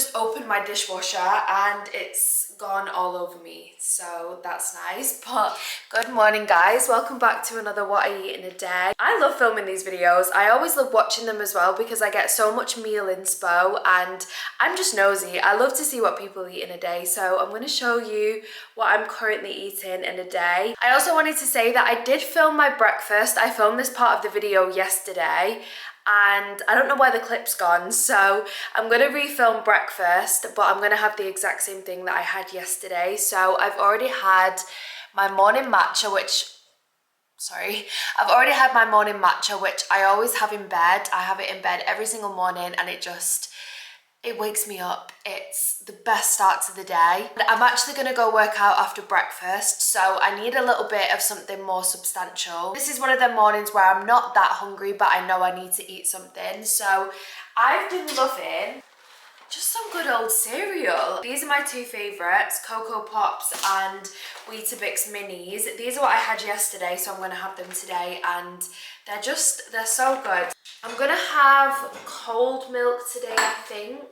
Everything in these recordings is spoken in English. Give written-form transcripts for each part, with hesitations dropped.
just opened my dishwasher and it's gone all over me, so that's nice. But good morning, guys. Welcome back to another What I Eat in a Day. I love filming these videos. I always love watching them as well because I get so much meal inspo and I'm just nosy. I love to see what people eat in a day, so I'm going to show you what I'm currently eating in a day. I also wanted to say that I did film my breakfast. I filmed this part of the video yesterday and I don't know where the clip's gone, so I'm going to refilm breakfast, but I'm going to have the exact same thing that I had yesterday. So I've already had my morning matcha, I've already had my morning matcha, which I always have in bed. I have it in bed every single morning and it wakes me up. It's the best start to the day. I'm actually gonna go work out after breakfast, so I need a little bit of something more substantial. This is one of them mornings where I'm not that hungry, but I know I need to eat something. So I've been loving just some good old cereal. These are my two favourites, Cocoa Pops and Weetabix Minis. These are what I had yesterday, so I'm gonna have them today, and they're so good. I'm gonna have cold milk today, I think.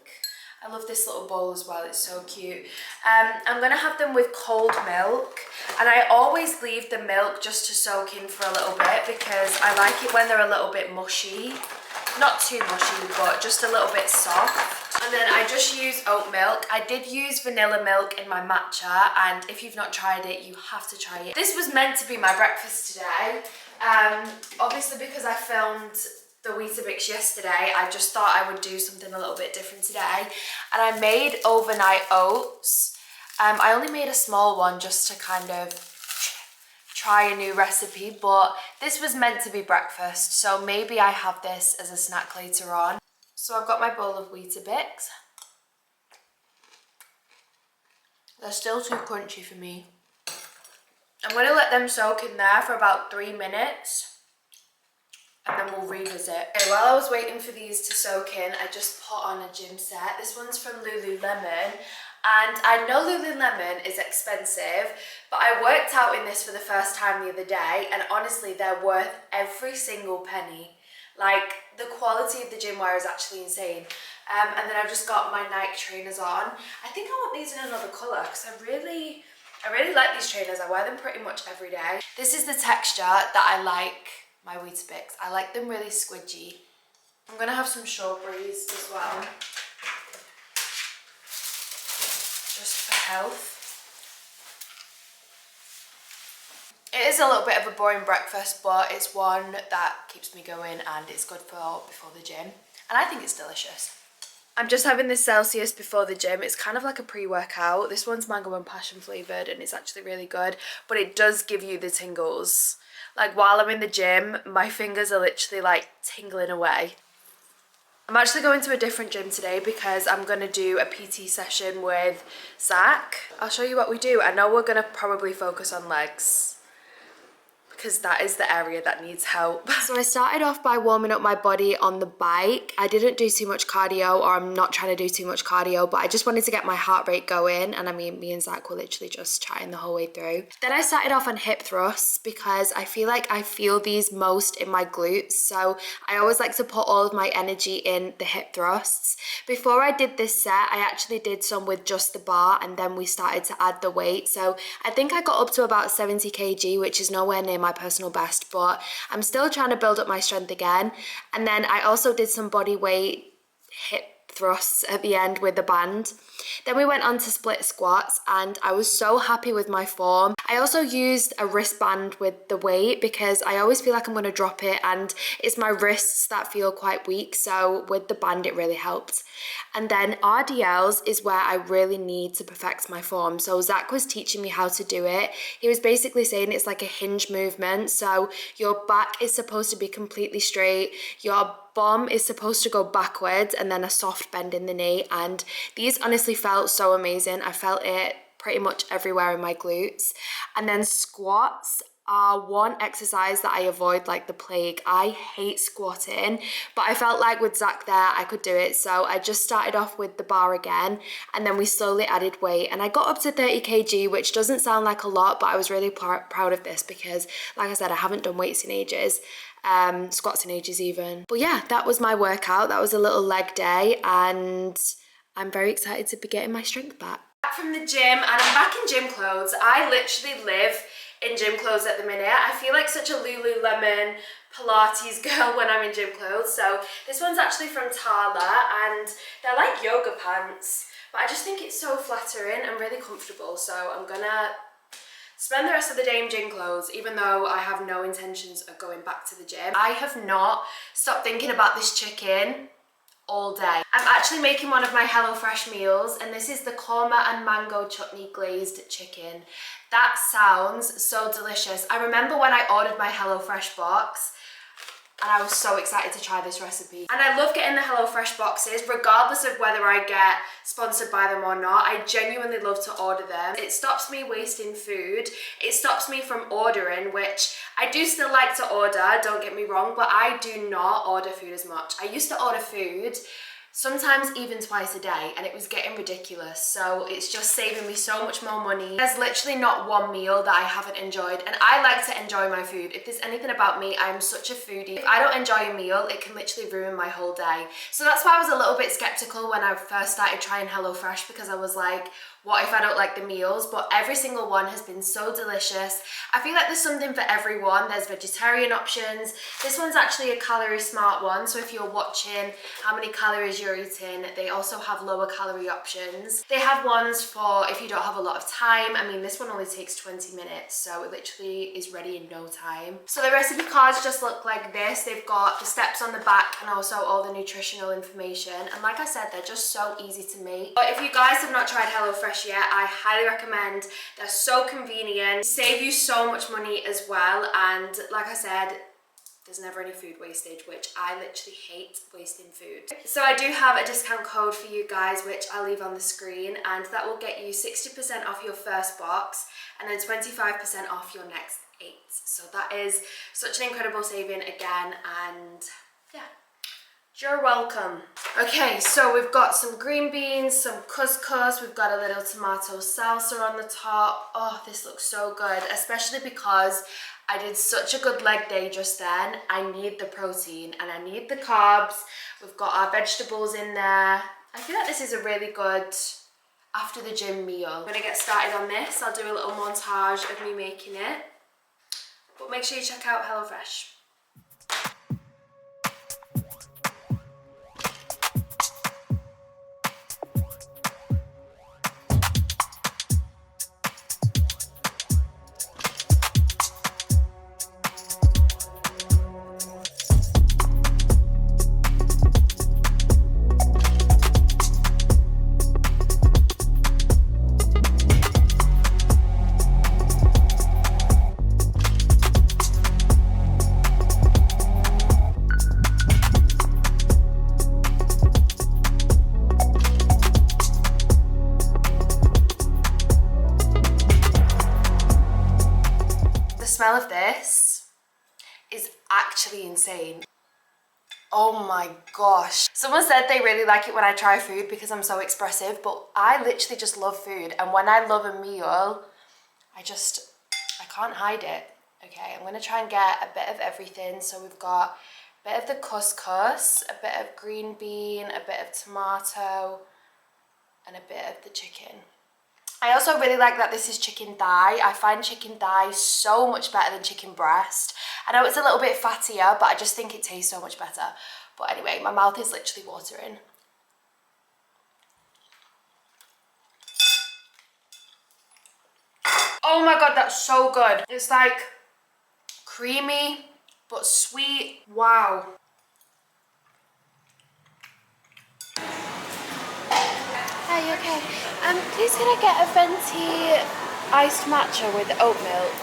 I love this little bowl as well, it's so cute. I'm gonna have them with cold milk, and I always leave the milk just to soak in for a little bit because I like it when they're a little bit mushy. Not too mushy, but just a little bit soft. And then I just use oat milk. I did use vanilla milk in my matcha, and if you've not tried it, you have to try it. This was meant to be my breakfast today. Obviously because I filmed the Weetabix yesterday, I just thought I would do something a little bit different today. And I made overnight oats. I only made a small one just to kind of try a new recipe, but this was meant to be breakfast, so maybe I have this as a snack later on. So I've got my bowl of Weetabix. They're still too crunchy for me. I'm going to let them soak in there for about 3 minutes and then we'll revisit. Okay, while I was waiting for these to soak in, I just put on a gym set. This one's from Lululemon. And I know Lululemon is expensive, but I worked out in this for the first time the other day, and honestly, they're worth every single penny. Like, the quality of the gym wear is actually insane. And then I've just got my Nike trainers on. I think I want these in another colour because I really like these trainers. I wear them pretty much every day. This is the texture that I like my Weetabix. I like them really squidgy. I'm going to have some strawberries as well, just for health. It is a little bit of a boring breakfast, but it's one that keeps me going and it's good for before the gym. And I think it's delicious. I'm just having this Celsius before the gym. It's kind of like a pre-workout. This one's mango and passion flavoured and it's actually really good, but it does give you the tingles. Like while I'm in the gym, my fingers are literally like tingling away. I'm actually going to a different gym today because I'm going to do a PT session with Zach. I'll show you what we do. I know we're going to probably focus on legs because that is the area that needs help. So I started off by warming up my body on the bike. I didn't do too much cardio, or I'm not trying to do too much cardio, but I just wanted to get my heart rate going. And I mean, me and Zach were literally just chatting the whole way through. Then I started off on hip thrusts because I feel like I feel these most in my glutes. So I always like to put all of my energy in the hip thrusts. Before I did this set, I actually did some with just the bar and then we started to add the weight. So I think I got up to about 70 kg, which is nowhere near my personal best, but I'm still trying to build up my strength again. And then I also did some body weight hip thrusts at the end with the band. Then we went on to split squats and I was so happy with my form. I also used a wristband with the weight because I always feel like I'm going to drop it and it's my wrists that feel quite weak, so with the band it really helped. And then RDLs is where I really need to perfect my form. So Zach was teaching me how to do it. He was basically saying it's like a hinge movement, so your back is supposed to be completely straight, your bum is supposed to go backwards, and then a soft bend in the knee. And these honestly felt so amazing. I felt it pretty much everywhere in my glutes. And then squats are one exercise that I avoid like the plague. I hate squatting, but I felt like with Zach there I could do it, so I just started off with the bar again and then we slowly added weight and I got up to 30 kg, which doesn't sound like a lot, but I was really proud of this because like I said, I haven't done weights in ages, squats in ages even. But yeah, that was my workout. That was a little leg day and I'm very excited to be getting my strength back. Back from the gym, and I'm back in gym clothes. I literally live in gym clothes at the minute. I feel like such a Lululemon Pilates girl when I'm in gym clothes. So this one's actually from Tala, and they're like yoga pants, but I just think it's so flattering and really comfortable. So I'm gonna spend the rest of the day in gym clothes, even though I have no intentions of going back to the gym. I have not stopped thinking about this chicken all day. I'm actually making one of my HelloFresh meals, and this is the korma and mango chutney glazed chicken. That sounds so delicious. I remember when I ordered my HelloFresh box, and I was so excited to try this recipe. And I love getting the HelloFresh boxes, regardless of whether I get sponsored by them or not. I genuinely love to order them. It stops me wasting food. It stops me from ordering, which I do still like to order, don't get me wrong, but I do not order food as much. I used to order food sometimes even twice a day, and it was getting ridiculous. So it's just saving me so much more money. There's literally not one meal that I haven't enjoyed, and I like to enjoy my food. If there's anything about me, I'm such a foodie. If I don't enjoy a meal, it can literally ruin my whole day. So that's why I was a little bit skeptical when I first started trying HelloFresh, because I was like, what if I don't like the meals? But every single one has been so delicious. I feel like there's something for everyone. There's vegetarian options. This one's actually a calorie smart one, so if you're watching how many calories you're eating, they also have lower calorie options. They have ones for if you don't have a lot of time. I mean, this one only takes 20 minutes, so it literally is ready in no time. So the recipe cards just look like this. They've got the steps on the back and also all the nutritional information. And like I said, they're just so easy to make. But if you guys have not tried HelloFresh yet, I highly recommend. They're so convenient, save you so much money as well, and like I said, there's never any food wastage, which I literally hate wasting food. So I do have a discount code for you guys, which I'll leave on the screen, and that will get you 60% off your first box and then 25% off your next 8. So that is such an incredible saving again, and yeah, you're welcome. Okay, so we've got some green beans, some couscous, we've got a little tomato salsa on the top. Oh, this looks so good, especially because I did such a good leg day just then. I need the protein and I need the carbs. We've got our vegetables in there. I feel like this is a really good after the gym meal. I'm gonna get started on this. I'll do a little montage of me making it. But make sure you check out HelloFresh. The smell of this is actually insane. Oh my gosh. Someone said they really like it when I try food because I'm so expressive, but I literally just love food. And when I love a meal, I can't hide it. Okay, I'm gonna try and get a bit of everything. So we've got a bit of the couscous, a bit of green bean, a bit of tomato, and a bit of the chicken. I also really like that this is chicken thigh. I find chicken thigh so much better than chicken breast. I know it's a little bit fattier, but I just think it tastes so much better. But anyway, my mouth is literally watering. Oh my god, that's so good. It's like creamy, but sweet. Wow. Hi, you okay? Please can I get a venti iced matcha with oat milk?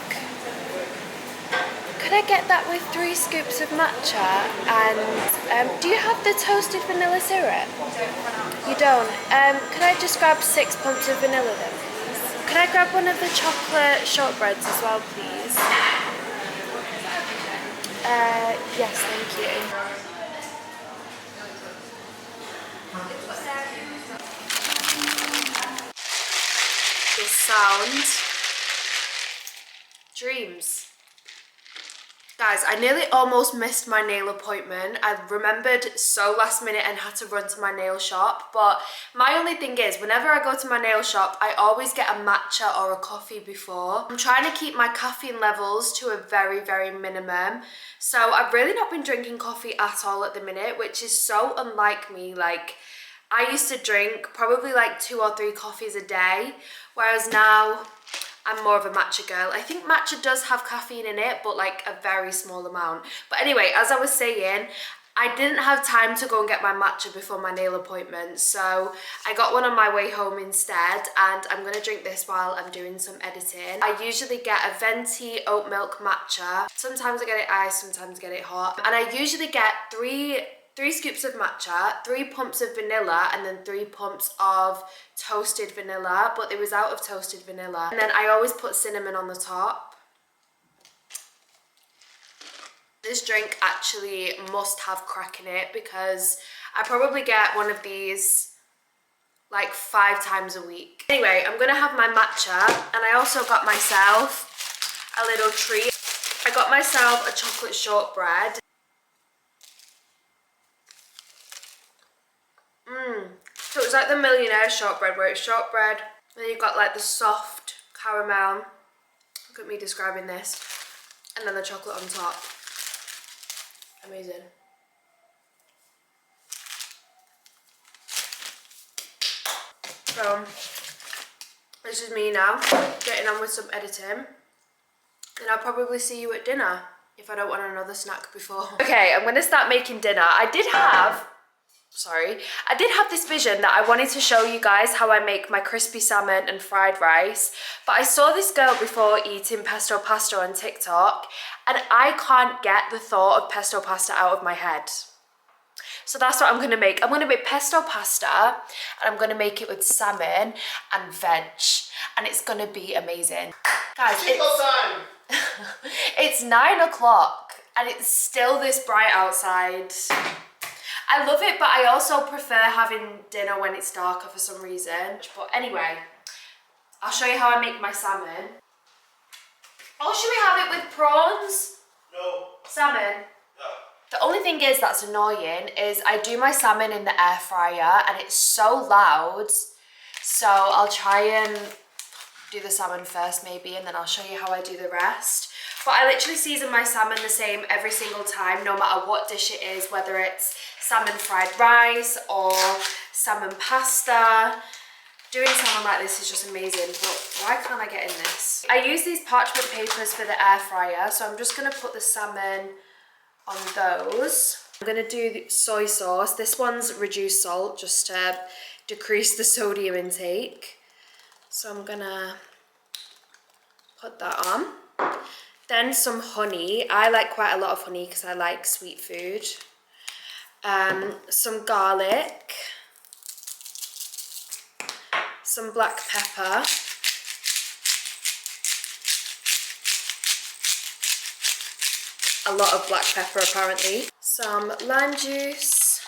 Could I get that with 3 scoops of matcha? And do you have the toasted vanilla syrup? You don't? Could I just grab 6 pumps of vanilla then, please? Could I grab one of the chocolate shortbreads as well, please? Yes, thank you. This sound. Dreams. Guys, I nearly almost missed my nail appointment. I remembered so last minute and had to run to my nail shop. But my only thing is, whenever I go to my nail shop, I always get a matcha or a coffee before. I'm trying to keep my caffeine levels to a very, very minimum. So I've really not been drinking coffee at all at the minute, which is so unlike me. Like, I used to drink probably like 2 or 3 coffees a day, whereas now I'm more of a matcha girl. I think matcha does have caffeine in it, but like a very small amount. But anyway, as I was saying, I didn't have time to go and get my matcha before my nail appointment, so I got one on my way home instead, and I'm gonna drink this while I'm doing some editing. I usually get a venti oat milk matcha. Sometimes I get it iced, sometimes I get it hot. And I usually get three scoops of matcha, 3 pumps of vanilla, and then 3 pumps of toasted vanilla, but it was out of toasted vanilla. And then I always put cinnamon on the top. This drink actually must have crack in it because I probably get one of these like 5 times a week. Anyway, I'm gonna have my matcha, and I also got myself a little treat. I got myself a chocolate shortbread. So it was like the Millionaire shortbread, where it's shortbread, then you've got like the soft caramel, look at me describing this, and then the chocolate on top. Amazing. So, this is me now, getting on with some editing, and I'll probably see you at dinner, if I don't want another snack before. Okay, I'm gonna start making dinner. I did have this vision that I wanted to show you guys how I make my crispy salmon and fried rice, but I saw this girl before eating pesto pasta on TikTok, and I can't get the thought of pesto pasta out of my head. So that's what I'm gonna make. I'm gonna make pesto pasta, and I'm gonna make it with salmon and veg, and it's gonna be amazing. Guys, it's 9 o'clock, and it's still this bright outside. I love it, but I also prefer having dinner when it's darker for some reason. But anyway, I'll show you how I make my salmon. Oh, should we have it with prawns? No. Salmon? Yeah. The only thing is that's annoying is I do my salmon in the air fryer and it's so loud. So I'll try and do the salmon first maybe, and then I'll show you how I do the rest. But I literally season my salmon the same every single time, no matter what dish it is, whether it's salmon fried rice or salmon pasta. Doing salmon like this is just amazing, but why can't I get in this? I use these parchment papers for the air fryer, so I'm just gonna put the salmon on those. I'm gonna do the soy sauce. This one's reduced salt, just to decrease the sodium intake. So I'm gonna put that on. Then some honey. I like quite a lot of honey because I like sweet food. Some garlic, some black pepper, a lot of black pepper apparently, some lime juice,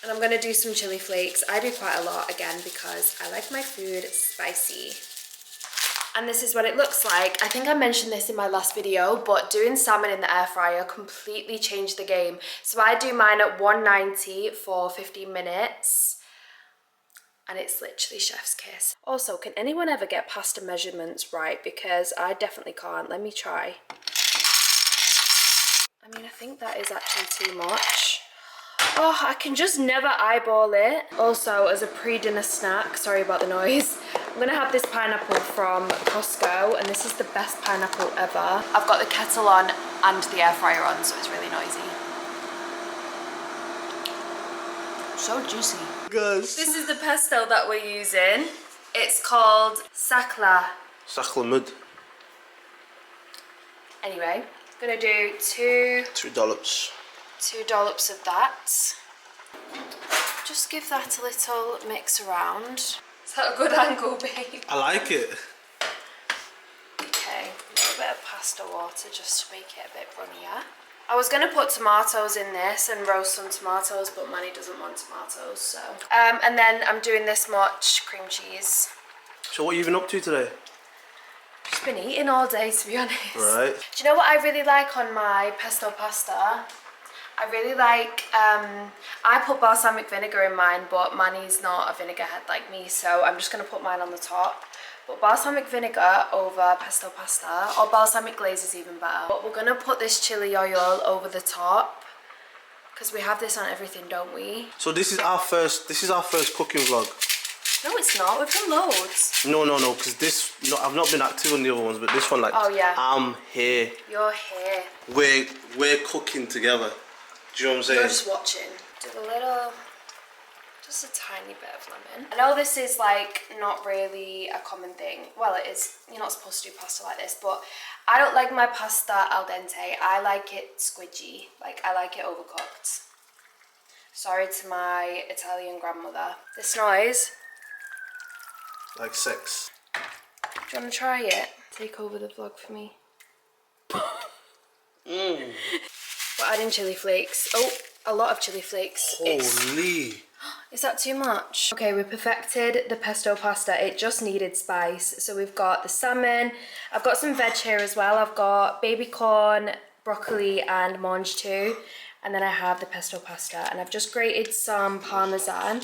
and I'm going to do some chili flakes. I do quite a lot again because I like my food spicy. And this is what it looks like. I think I mentioned this in my last video, but doing salmon in the air fryer completely changed the game. So I do mine at 190 for 15 minutes. And it's literally chef's kiss. Also, can anyone ever get pasta measurements right? Because I definitely can't. Let me try. I mean, I think that is actually too much. Oh, I can just never eyeball it. Also, as a pre-dinner snack, sorry about the noise, I'm gonna have this pineapple from Costco, and this is the best pineapple ever. I've got the kettle on and the air fryer on, so it's really noisy. So juicy. Guys. This is the pesto that we're using. It's called Sakla. Sakla mud. Anyway, I'm gonna do two dollops. 2 dollops of that. Just give that a little mix around. Is that a good angle, babe? I like it. Okay, a little bit of pasta water just to make it a bit runnier. I was going to put tomatoes in this and roast some tomatoes, but Manny doesn't want tomatoes, so. And then I'm doing this much cream cheese. So what have you been up to today? Just just been eating all day, to be honest. Right. Do you know what I really like on my pesto pasta? I really like, I put balsamic vinegar in mine, but Manny's not a vinegar head like me, so I'm just going to put mine on the top. But balsamic vinegar over pesto pasta, or balsamic glaze is even better. But we're going to put this chili oil over the top, because we have this on everything, don't we? So this is our first cooking vlog. No, it's not. We've done loads. No, because this, no, I've not been active on the other ones, but this one, like, Oh, yeah. I'm here. You're here. We're cooking together. Do you know what I'm saying? You're just watching. Do a little, just a tiny bit of lemon. I know this is like not really a common thing. Well, it is. You're not supposed to do pasta like this, but I don't like my pasta al dente. I like it squidgy. Like, I like it overcooked. Sorry to my Italian grandmother. This noise. Like sex. Do you want to try it? Take over the vlog for me. Mmm. We're adding chili flakes. Oh, a lot of chili flakes. Holy. Is that too much? Okay, we perfected the pesto pasta. It just needed spice. So we've got the salmon. I've got some veg here as well. I've got baby corn, broccoli and mange too. And then I have the pesto pasta. And I've just grated some parmesan.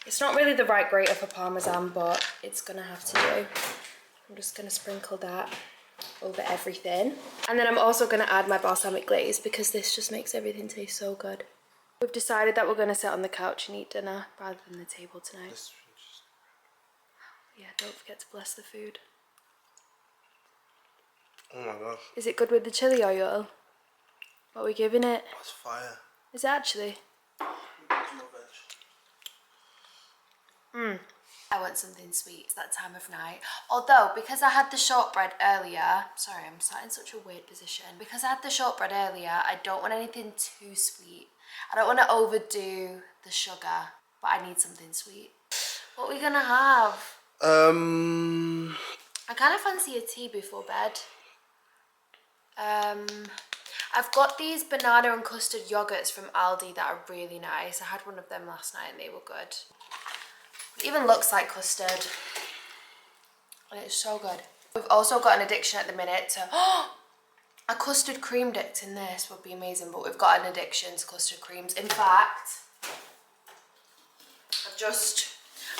It's not really the right grater for parmesan, but it's gonna have to do. I'm just gonna sprinkle that over everything. And then I'm also gonna add my balsamic glaze because this just makes everything taste so good. We've decided that we're gonna sit on the couch and eat dinner rather than the table tonight. Yeah, don't forget to bless the food. Oh my gosh. Is it good with the chili oil? What are we giving it? That's fire. Is it actually? I want something sweet. It's that time of night. Although, because I had the shortbread earlier, sorry, I'm sat in such a weird position. Because I had the shortbread earlier, I don't want anything too sweet. I don't want to overdo the sugar, but I need something sweet. What are we gonna have? I kind of fancy a tea before bed. I've got these banana and custard yogurts from Aldi that are really nice. I had one of them last night and they were good. It even looks like custard. And it's so good. We've also got an addiction at the minute to... a custard cream dipped in this would be amazing, but we've got an addiction to custard creams. In fact,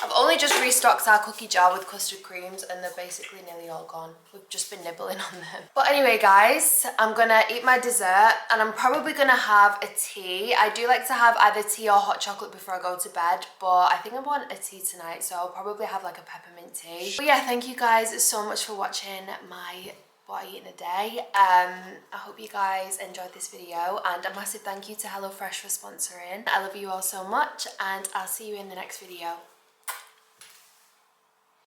I've only just restocked our cookie jar with custard creams and they're basically nearly all gone. We've just been nibbling on them. But anyway, guys, I'm gonna eat my dessert and I'm probably gonna have a tea. I do like to have either tea or hot chocolate before I go to bed, but I think I want a tea tonight, so I'll probably have like a peppermint tea. But yeah, thank you guys so much for watching my what I eat in a day. I hope you guys enjoyed this video and a massive thank you to HelloFresh for sponsoring. I love you all so much and I'll see you in the next video.